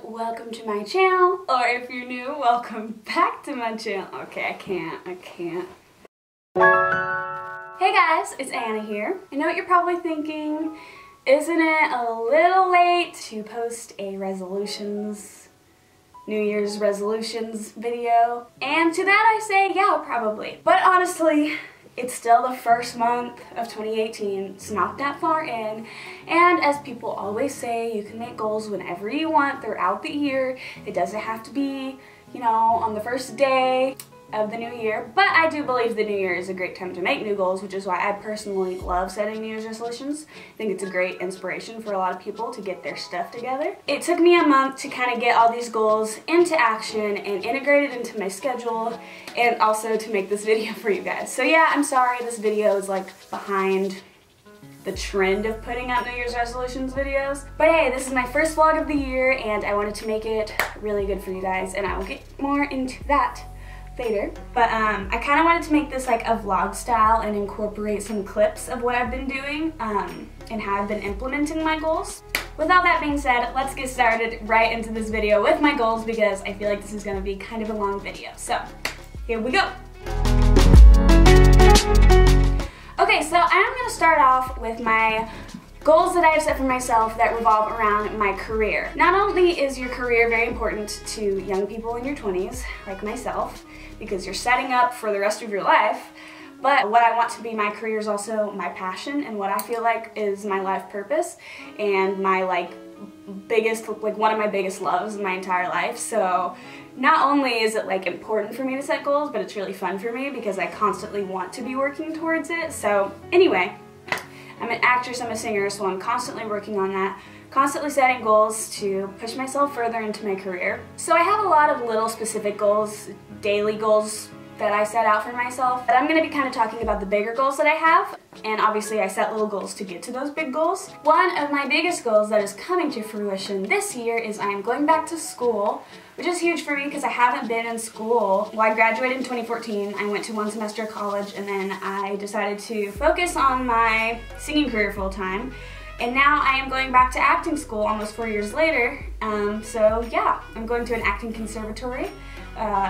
Welcome to my channel, or if you're new, welcome back to my channel. Okay, I can't. Hey guys, it's Anna here. I know what you're probably thinking, isn't it a little late to post a New Year's resolutions video? And to that I say, yeah, probably. But honestly, it's still the first month of 2018, it's not that far in, and as people always say, you can make goals whenever you want throughout the year. It doesn't have to be, you know, on the first day of the new year, but I do believe the new year is a great time to make new goals, which is why I personally love setting New Year's resolutions. I think it's a great inspiration for a lot of people to get their stuff together. It took me a month to kind of get all these goals into action and integrate it into my schedule, and also to make this video for you guys. So yeah, I'm sorry this video is like behind the trend of putting out New Year's resolutions videos. But hey, this is my first vlog of the year and I wanted to make it really good for you guys, and I will get more into that later. But I kind of wanted to make this like a vlog style and incorporate some clips of what I've been doing and how I've been implementing my goals. With all that being said, let's get started right into this video with my goals, because I feel like this is going to be kind of a long video. So here we go. Okay, so I'm going to start off with my goals that I have set for myself that revolve around my career. Not only is your career very important to young people in your 20s, like myself, because you're setting up for the rest of your life, but what I want to be my career is also my passion and what I feel like is my life purpose and my one of my biggest loves in my entire life. So not only is it like important for me to set goals, but it's really fun for me because I constantly want to be working towards it. So anyway, I'm an actress, I'm a singer, so I'm constantly working on that, constantly setting goals to push myself further into my career. So I have a lot of little specific goals, daily goals that I set out for myself, but I'm going to be kind of talking about the bigger goals that I have, and obviously I set little goals to get to those big goals. One of my biggest goals that is coming to fruition this year is I am going back to school, which is huge for me because I haven't been in school. Well, I graduated in 2014, I went to one semester of college, and then I decided to focus on my singing career full time. And now I am going back to acting school almost 4 years later. So yeah, I'm going to an acting conservatory.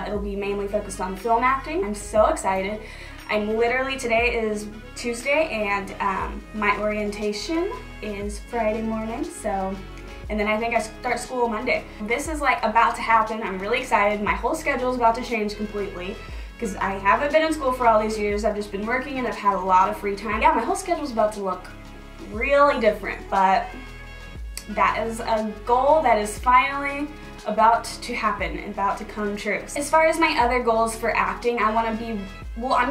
It'll be mainly focused on film acting. I'm so excited. Today is Tuesday, and my orientation is Friday morning, and then I think I start school Monday. This is like about to happen. I'm really excited. My whole schedule is about to change completely because I haven't been in school for all these years. I've just been working and I've had a lot of free time. Yeah, my whole schedule is about to look really different, but that is a goal that is finally about to happen, about to come true. As far as my other goals for acting, I'm going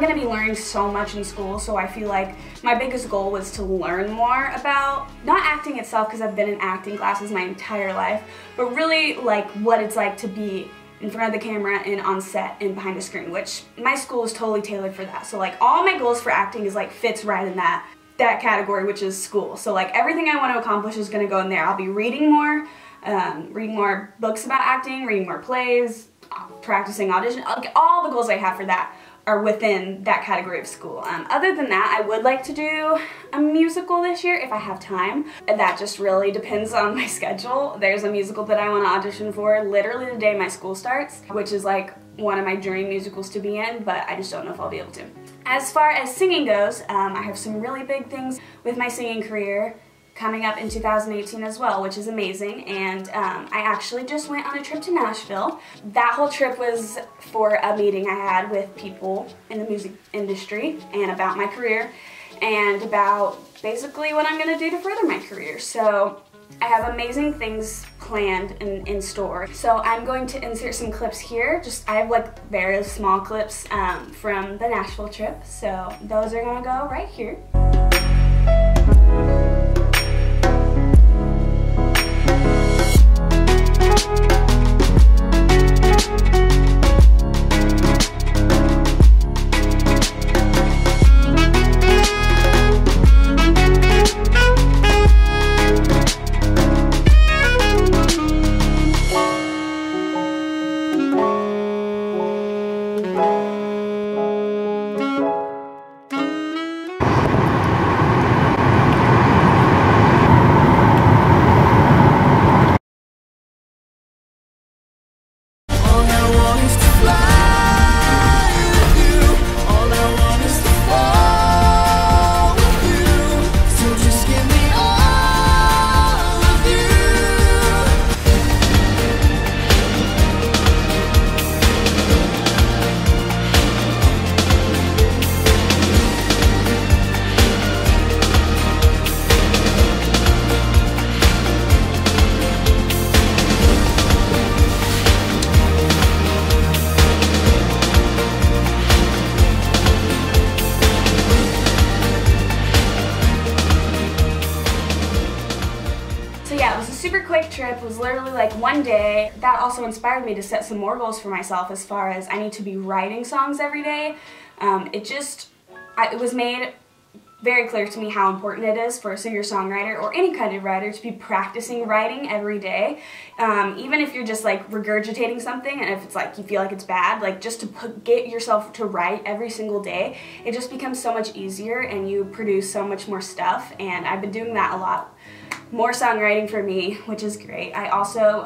to be learning so much in school, so I feel like my biggest goal was to learn more about, not acting itself because I've been in acting classes my entire life, but really like what it's like to be in front of the camera and on set and behind a screen, which my school is totally tailored for that. So like all my goals for acting is like fits right in that category, which is school. So like everything I want to accomplish is going to go in there. I'll be reading more books about acting, reading more plays, practicing audition. All the goals I have for that are within that category of school. Other than that, I would like to do a musical this year if I have time. That just really depends on my schedule. There's a musical that I want to audition for literally the day my school starts, which is like one of my dream musicals to be in, but I just don't know if I'll be able to. As far as singing goes, I have some really big things with my singing career coming up in 2018 as well, which is amazing. And I actually just went on a trip to Nashville. That whole trip was for a meeting I had with people in the music industry and about my career and about basically what I'm going to do to further my career. So I have amazing things planned in store. So I'm going to insert some clips here. I have like very small clips from the Nashville trip. So those are going to go right here. trip was literally like one day. That also inspired me to set some more goals for myself as far as I need to be writing songs every day. It was made very clear to me how important it is for a singer-songwriter or any kind of writer to be practicing writing every day. Even if you're just like regurgitating something and if it's like you feel like it's bad, like just to get yourself to write every single day, it just becomes so much easier and you produce so much more stuff, and I've been doing that a lot. More songwriting for me, which is great. I also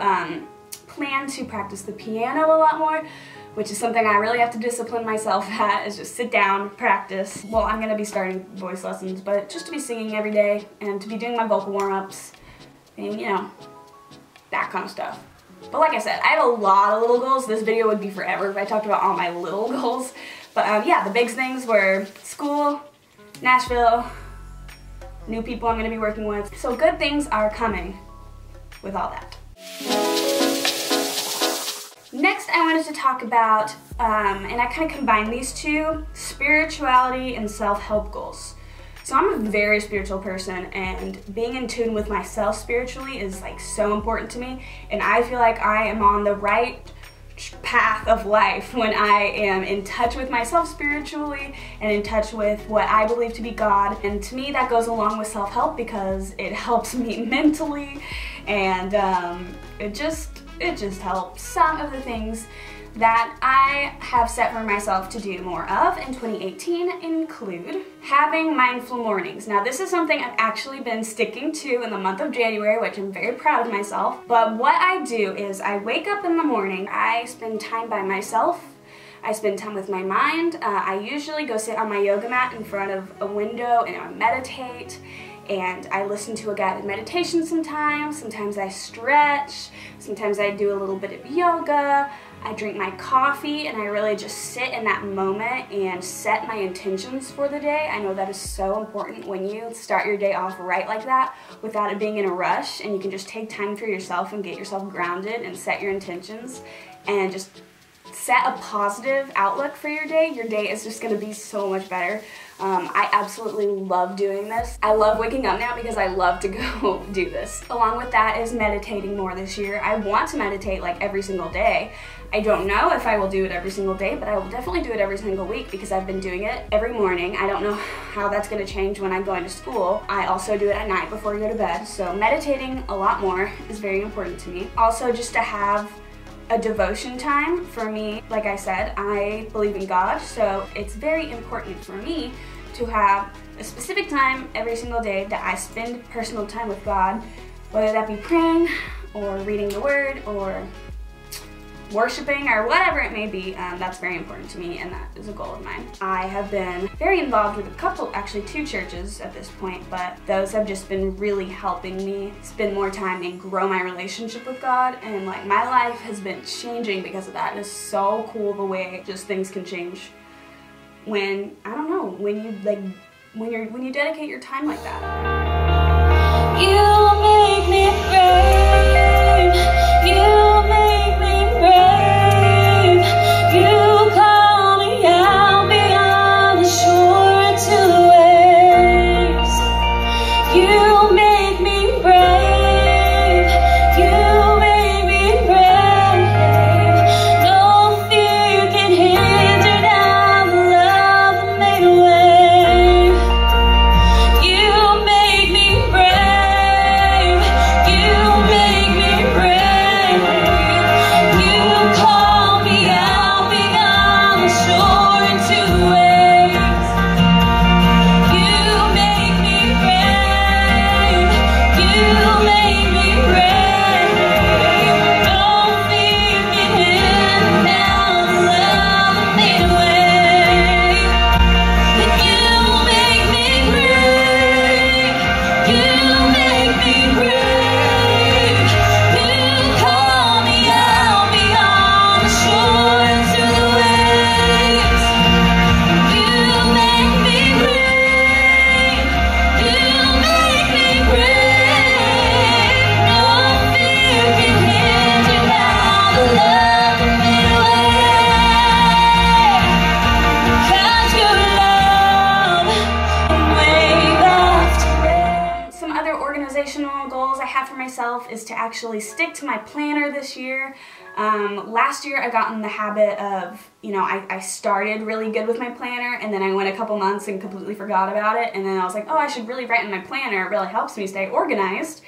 plan to practice the piano a lot more, which is something I really have to discipline myself at, is just sit down, practice. Well, I'm gonna be starting voice lessons, but just to be singing every day and to be doing my vocal warm-ups and, you know, that kind of stuff. But like I said, I have a lot of little goals. This video would be forever if I talked about all my little goals. But yeah, the big things were school, Nashville, new people I'm gonna be working with. So good things are coming with all that. Next, I wanted to talk about, and I kind of combine these two, spirituality and self-help goals. So I'm a very spiritual person, and being in tune with myself spiritually is like so important to me, and I feel like I am on the right path of life when I am in touch with myself spiritually and in touch with what I believe to be God. And to me that goes along with self-help because it helps me mentally, and it just helps. Some of the things that I have set for myself to do more of in 2018 include having mindful mornings. Now this is something I've actually been sticking to in the month of January, which I'm very proud of myself. But what I do is I wake up in the morning, I spend time by myself, I spend time with my mind. I usually go sit on my yoga mat in front of a window and I meditate. And I listen to a guided meditation sometimes. Sometimes I stretch. Sometimes I do a little bit of yoga. I drink my coffee and I really just sit in that moment and set my intentions for the day. I know that is so important when you start your day off right like that without it being in a rush, and you can just take time for yourself and get yourself grounded and set your intentions and just set a positive outlook for your day. Your day is just going to be so much better. I absolutely love doing this. I love waking up now because I love to go do this. Along with that is meditating more this year. I want to meditate like every single day. I don't know if I will do it every single day, but I will definitely do it every single week because I've been doing it every morning. I don't know how that's going to change when I go into school. I also do it at night before I go to bed. So meditating a lot more is very important to me. Also, just to have a devotion time for me. Like I said, I believe in God, so it's very important for me to have a specific time every single day that I spend personal time with God, whether that be praying or reading the Word or worshiping or whatever it may be. That's very important to me, and that is a goal of mine. I have been very involved with a couple, actually 2 churches at this point, but those have just been really helping me spend more time and grow my relationship with God, and like my life has been changing because of that. It is so cool the way just things can change when, I don't know, when you dedicate your time like that. You make me brave. You make me brave. You call me out beyond the shore to the waves. You make me brave. You make me brave. No fear can hinder now the love that made a way. You make me brave. actually stick to my planner this year. Last year I got in the habit of, you know, I started really good with my planner, and then I went a couple months and completely forgot about it, and then I was like, oh, I should really write in my planner. It really helps me stay organized.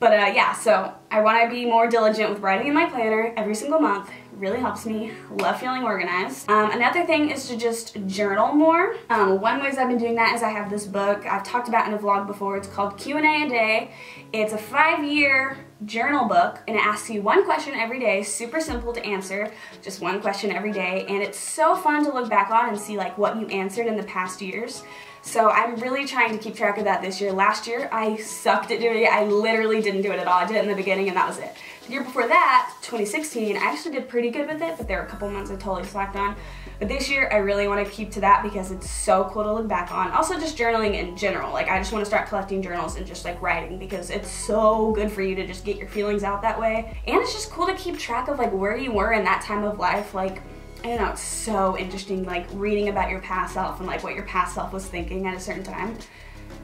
But yeah, so I want to be more diligent with writing in my planner every single month. Really helps me. Love feeling organized. Another thing is to just journal more. One ways I've been doing that is I have this book I've talked about in a vlog before. It's called Q&A a Day. It's a 5-year journal book, and it asks you one question every day, super simple to answer, just one question every day, and it's so fun to look back on and see like what you answered in the past years. So I'm really trying to keep track of that this year. Last year I sucked at doing it. I literally didn't do it at all. I did it in the beginning and that was it. The year before that, 2016, I actually did pretty good with it, but there were a couple months I totally slacked on. But this year I really want to keep to that because it's so cool to look back on. Also just journaling in general. Like I just want to start collecting journals and just like writing because it's so good for you to just get your feelings out that way. And it's just cool to keep track of like where you were in that time of life. Like, I don't know, it's so interesting, like reading about your past self and like what your past self was thinking at a certain time.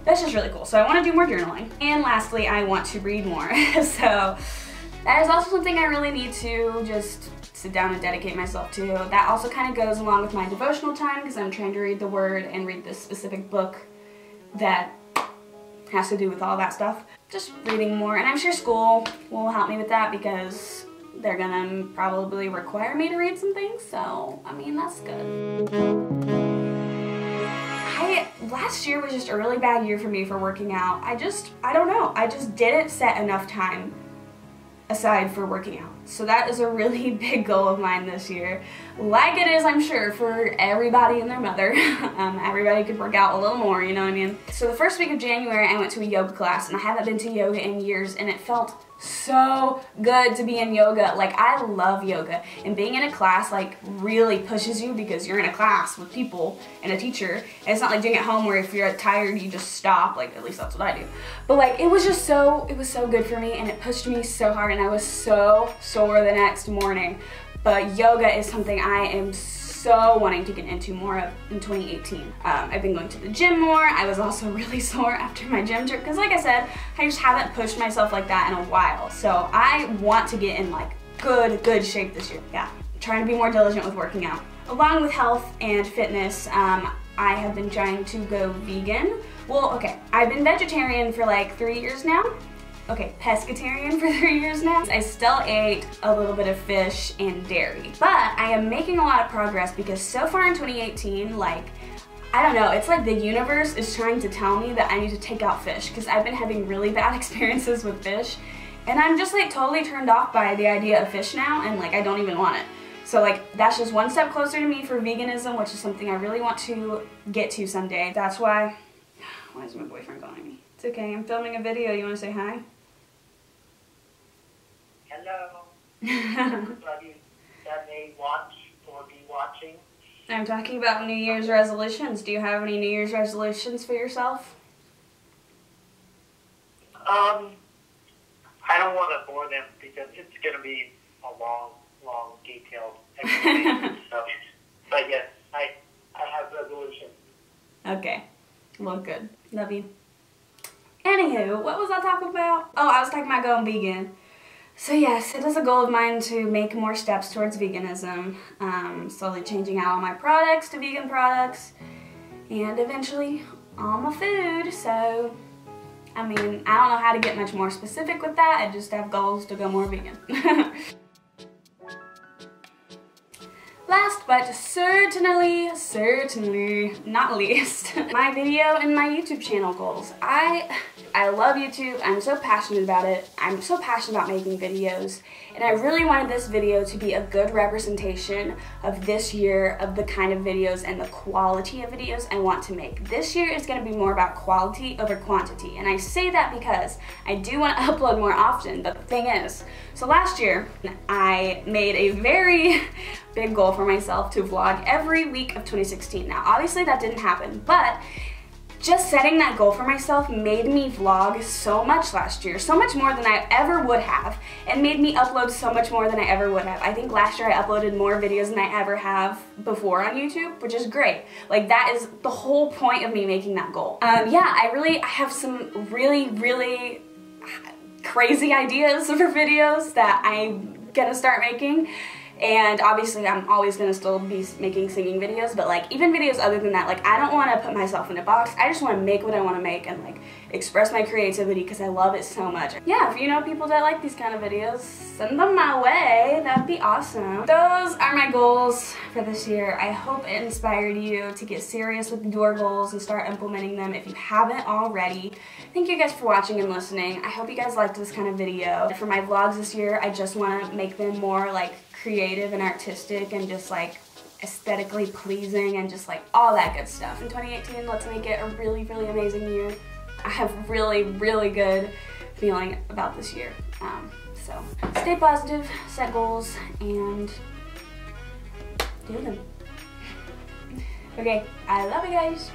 That's just really cool. So I want to do more journaling. And lastly, I want to read more. So that is also something I really need to just sit down and dedicate myself to. That also kind of goes along with my devotional time because I'm trying to read the Word and read this specific book that has to do with all that stuff. Just reading more, and I'm sure school will help me with that because they're gonna probably require me to read some things, so I mean that's good. Last year was just a really bad year for me for working out. I don't know, I just didn't set enough time aside for working out. So that is a really big goal of mine this year. Like it is, I'm sure, for everybody and their mother. Everybody could work out a little more, you know what I mean? So the first week of January, I went to a yoga class, and I haven't been to yoga in years, and it felt so good to be in yoga. Like, I love yoga, and being in a class like really pushes you because you're in a class with people and a teacher, and it's not like doing it at home where if you're tired you just stop. Like, at least that's what I do. But like, it was so good for me, and it pushed me so hard, and I was so sore the next morning. But yoga is something I am so wanting to get into more of in 2018. I've been going to the gym more. I was also really sore after my gym trip because, like I said, I just haven't pushed myself like that in a while. So I want to get in like good shape this year. Yeah, trying to be more diligent with working out. Along with health and fitness, I have been trying to go vegan. Well, okay, I've been vegetarian for like 3 years now. Okay, pescatarian for 3 years now. I still ate a little bit of fish and dairy, but I am making a lot of progress because so far in 2018, like, I don't know, it's like the universe is trying to tell me that I need to take out fish because I've been having really bad experiences with fish, and I'm just like totally turned off by the idea of fish now, and like I don't even want it. So like, that's just one step closer to me for veganism, which is something I really want to get to someday. That's why is my boyfriend calling me? It's okay, I'm filming a video. You want to say hi? Hello, everybody that may watch or be watching. I'm talking about New Year's resolutions. Do you have any New Year's resolutions for yourself? I don't want to bore them because it's going to be a long, detailed explanation. But yes, I have resolutions. Okay, well, good. Love you. Anywho, what was I talking about? Oh, I was talking about going vegan. So yes, it is a goal of mine to make more steps towards veganism, slowly changing out all my products to vegan products, and eventually all my food. So, I mean, I don't know how to get much more specific with that. I just have goals to go more vegan. Last but certainly not least, my video and my YouTube channel goals. I love YouTube. I'm so passionate about it. I'm so passionate about making videos, and I really wanted this video to be a good representation of this year, of the kind of videos and the quality of videos I want to make. This year is going to be more about quality over quantity, and I say that because I do want to upload more often, but the thing is, so last year I made a very big goal for myself to vlog every week of 2016. Now, obviously that didn't happen, but just setting that goal for myself made me vlog so much last year, so much more than I ever would have, and made me upload so much more than I ever would have. I think last year I uploaded more videos than I ever have before on YouTube, which is great. Like, that is the whole point of me making that goal. Yeah, I have some really crazy ideas for videos that I'm gonna start making. And obviously I'm always gonna still be making singing videos, but like even videos other than that, like I don't want to put myself in a box. I just want to make what I want to make and like express my creativity because I love it so much. Yeah, if you know people that like these kind of videos, send them my way. That'd be awesome. Those are my goals for this year. I hope it inspired you to get serious with your goals and start implementing them if you haven't already. Thank you guys for watching and listening. I hope you guys liked this kind of video. For my vlogs this year, I just want to make them more like creative and artistic and just like aesthetically pleasing and just like all that good stuff. In 2018, let's make it a really, really amazing year. I have really, really good feeling about this year. So stay positive, set goals, and do them. Okay, I love you guys.